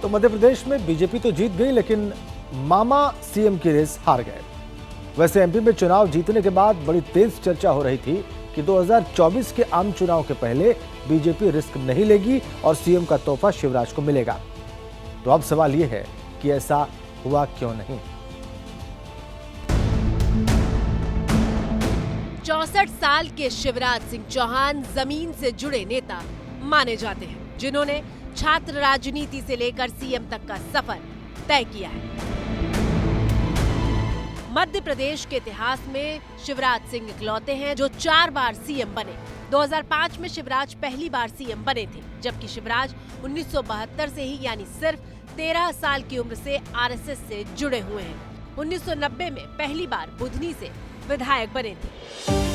तो मध्य प्रदेश में बीजेपी तो जीत गई, लेकिन मामा सीएम की रेस हार गए। वैसे एमपी में चुनाव जीतने के बाद बड़ी तेज चर्चा हो रही थी कि 2024 के आम चुनाव के पहले बीजेपी रिस्क नहीं लेगी और सीएम का तोहफा शिवराज को मिलेगा। तो अब सवाल यह है कि ऐसा हुआ क्यों नहीं। 64 साल के शिवराज सिंह चौहान जमीन से जुड़े नेता माने जाते हैं, जिन्होंने छात्र राजनीति से लेकर सीएम तक का सफर तय किया है। मध्य प्रदेश के इतिहास में शिवराज सिंह इकलौते हैं जो 4 बार सीएम बने। 2005 में शिवराज पहली बार सीएम बने थे, जबकि शिवराज 1972 से ही यानी सिर्फ 13 साल की उम्र से आरएसएस से जुड़े हुए हैं। 1990 में पहली बार बुधनी से विधायक बने थे।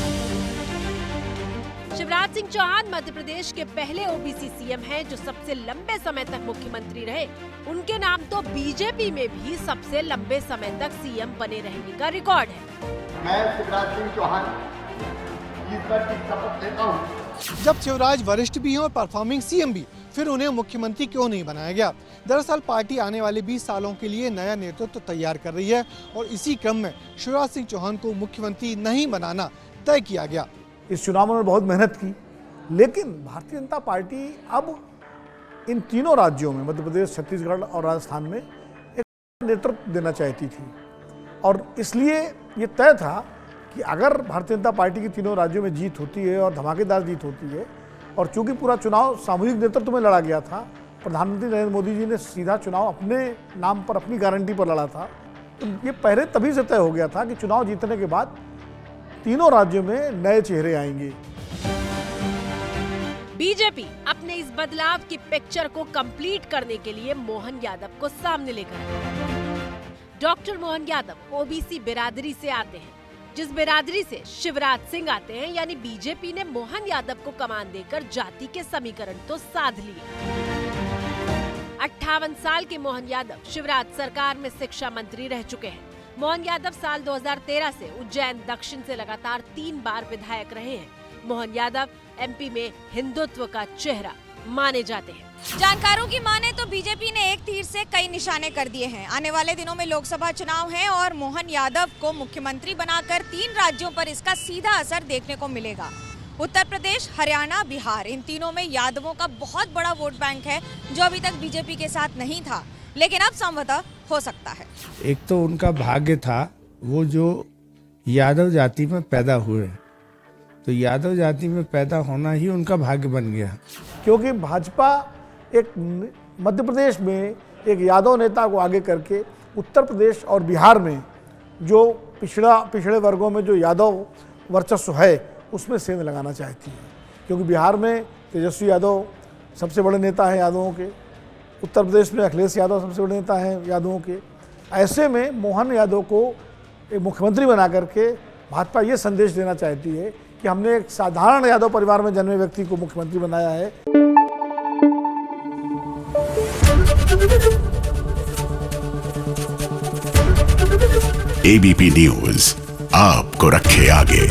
शिवराज सिंह चौहान मध्य प्रदेश के पहले ओबीसी सीएम हैं जो सबसे लंबे समय तक मुख्यमंत्री रहे। उनके नाम तो बीजेपी में भी सबसे लंबे समय तक सीएम बने रहने का रिकॉर्ड है। मैं शिवराज सिंह चौहान ईश्वर की शपथ लेता हूँ। जब शिवराज वरिष्ठ भी हैं और परफॉर्मिंग सीएम भी, फिर उन्हें मुख्यमंत्री क्यों नहीं बनाया गया? दरअसल पार्टी आने वाले 20 सालों के लिए नया नेतृत्व तैयार कर रही है और इसी क्रम में शिवराज सिंह चौहान को मुख्यमंत्री नहीं बनाना तय किया गया। इस चुनाव में उन्होंने बहुत मेहनत की, लेकिन भारतीय जनता पार्टी अब इन तीनों राज्यों में, मध्य प्रदेश, छत्तीसगढ़ और राजस्थान में, एक नेतृत्व देना चाहती थी। और इसलिए ये तय था कि अगर भारतीय जनता पार्टी की तीनों राज्यों में जीत होती है और धमाकेदार जीत होती है, और चूंकि पूरा चुनाव सामूहिक नेतृत्व में लड़ा गया था, प्रधानमंत्री नरेंद्र मोदी जी ने सीधा चुनाव अपने नाम पर, अपनी गारंटी पर लड़ा था, तो ये पहले तभी से तय हो गया था कि चुनाव जीतने के बाद तीनों राज्यों में नए चेहरे आएंगे। बीजेपी अपने इस बदलाव की पिक्चर को कंप्लीट करने के लिए मोहन यादव को सामने लेकर आई। डॉक्टर मोहन यादव ओबीसी बिरादरी से आते हैं, जिस बिरादरी से शिवराज सिंह आते हैं, यानी बीजेपी ने मोहन यादव को कमान देकर जाति के समीकरण तो साध लिए। 58 साल के मोहन यादव शिवराज सरकार में शिक्षा मंत्री रह चुके हैं। मोहन यादव साल 2013 से उज्जैन दक्षिण से लगातार 3 बार विधायक रहे हैं। मोहन यादव एमपी में हिंदुत्व का चेहरा माने जाते हैं। जानकारों की माने तो बीजेपी ने एक तीर से कई निशाने कर दिए हैं। आने वाले दिनों में लोकसभा चुनाव हैं और मोहन यादव को मुख्यमंत्री बनाकर 3 राज्यों पर इसका सीधा असर देखने को मिलेगा। उत्तर प्रदेश, हरियाणा, बिहार, इन तीनों में यादवों का बहुत बड़ा वोट बैंक है जो अभी तक बीजेपी के साथ नहीं था, लेकिन अब संभवतः हो सकता है। एक तो उनका भाग्य था, वो जो यादव जाति में पैदा हुए, तो यादव जाति में पैदा होना ही उनका भाग्य बन गया। क्योंकि भाजपा एक मध्य प्रदेश में एक यादव नेता को आगे करके उत्तर प्रदेश और बिहार में जो पिछड़े वर्गों में जो यादव वर्चस्व है उसमें सेंध लगाना चाहती है। क्योंकि बिहार में तेजस्वी यादव सबसे बड़े नेता हैं यादवों के, उत्तर प्रदेश में अखिलेश यादव सबसे बड़े नेता हैं यादवों के। ऐसे में मोहन यादव को एक मुख्यमंत्री बना करके भाजपा ये संदेश देना चाहती है कि हमने एक साधारण यादव परिवार में जन्मे व्यक्ति को मुख्यमंत्री बनाया है। एबीपी न्यूज आपको रखे आगे।